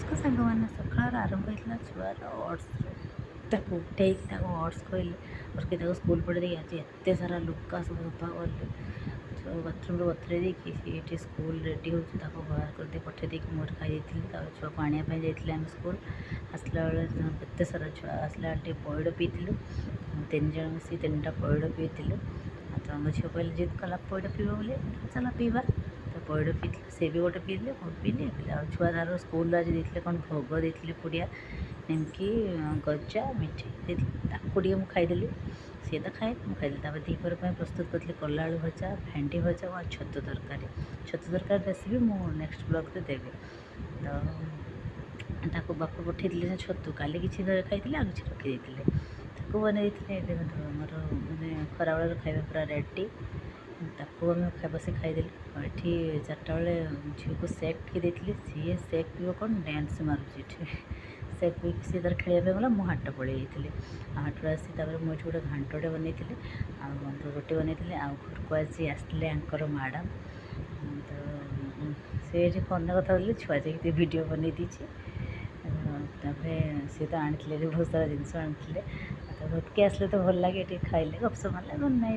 ସମସ୍ତ ସାଙ୍ଗମାନେ ସକାଳର ଆରମ୍ଭ ହେଇଥିଲା ଛୁଆର ଅର୍ଡ଼ସ୍ ତାକୁ ଉଠେଇକି ତାକୁ ଅର୍ଡ଼ସ୍ କହିଲେ ଅର୍କି ତାକୁ ସ୍କୁଲ ପଢ଼େଇ ଦେଇକି ଆଜି ଏତେ ସାରା ଲୁଗା ସବୁ ସଫା କଲେ ଛୁଆ ବାଥରୁମ୍ରେ ବତୁରେଇ ଦେଇକି ସେ ଏଠି ସ୍କୁଲ ରେଡ଼ି ହେଉଛି ତାକୁ ବାହାର କରିଦେଇ ପଠେଇ ଦେଇକି ମୋର ଖାଇ ଦେଇଥିଲି। ତାପରେ ଛୁଆକୁ ଆଣିବା ପାଇଁ ଯାଇଥିଲେ ଆମେ ସ୍କୁଲ ଆସିଲା ବେଳେ ଏତେ ସାରା ଛୁଆ ଆସିଲା ବେଳେ ଟିକେ ପଇଡ଼ ପିଇଥିଲୁ 3 ଜଣ ମିଶି 3ଟା ପଇଡ଼ ପିଇଥିଲୁ। ଆଉ ତମ ଝିଅ କହିଲେ ଜିଦ୍ କଲା ପଇଡ଼ ପିଇବ ବୋଲି ଚାଲ ପିଇବା ତ ପଇଡ଼ ପିଇଥିଲେ ସେ ବି ଗୋଟେ ପିଇଲେ ମୁଁ ପିଇଲି ଆଉ ଛୁଆ ତାର ସ୍କୁଲରୁ ଆଜି ଦେଇଥିଲେ କ'ଣ ଭୋଗ ଦେଇଥିଲେ ପୁଡ଼ିଆ ନିମକି ଗଜା ମିଠେଇ ଦେଇଥିଲେ ତାକୁ ଟିକେ ମୁଁ ଖାଇଦେଲି ସିଏ ତ ଖାଏ ମୁଁ ଖାଇଦେଲି। ତାପରେ ଦ୍ୱିପହର ପାଇଁ ପ୍ରସ୍ତୁତ କରିଥିଲି କଲା ଆଳୁ ଭଜା ଭେଣ୍ଡି ଭଜା ଆଉ ଛତୁ ତରକାରୀ ରେସିପି ମୁଁ ନେକ୍ସଟ ବ୍ଲଗ୍ରେ ଦେବି। ତ ତାକୁ ବାପା ପଠେଇଥିଲେ ସେ ଛତୁ କାଲି କିଛି ଖାଇଥିଲେ ଆଉ କିଛି ରଖିଦେଇଥିଲେ ତାକୁ ବନେଇ ଦେଇଥିଲେ। ଏବେ ଆମର ମାନେ ଖରାବେଳର ଖାଇବା ପୁରା ରେଡ଼ି ତାକୁ ଆମେ ବସି ଖାଇଦେଲୁ। ଏଠି 4ଟା ବେଳେ ଝିଅକୁ ସେକ୍ ଟିକେ ଦେଇଥିଲି ସିଏ ସେକ୍ ପିଇବ କ'ଣ ଡ୍ୟାନ୍ସ ମାରୁଛି ଏଠି ସେକ୍ ପିଇକି ସିଏ ତାର ଖେଳିବା ପାଇଁ ଗଲା ମୁଁ ହାଟ ପଳେଇ ଯାଇଥିଲି ଆଉ ହାଟରୁ ଆସି ତାପରେ ମୁଁ ଏଠି ଗୋଟେ ଘାଣ୍ଟଟେ ବନେଇଥିଲି ଆଉ ରୁଟି ବନେଇଥିଲି ଆଉ ଘରକୁ ଆଜି ଆସିଥିଲେ ଆଙ୍କର ମ୍ୟାଡ଼ାମ୍ ତ ସେ ଏଠି ଫୋନ୍ରେ କଥା ହେଉଥିଲେ ଛୁଆ ଯାଇକି ଭିଡ଼ିଓ ବନେଇ ଦେଇଛି। ତାପରେ ସିଏ ତ ଆଣିଥିଲେ ବହୁତ ସାରା ଜିନିଷ ଆଣିଥିଲେ ତ ଘରକୁ ଆସିଲେ ତ ଭଲ ଲାଗେ ଟିକେ ଖାଇଲେ ଗପସପ ମାରିଲେ ଭଲ ନାହିଁ।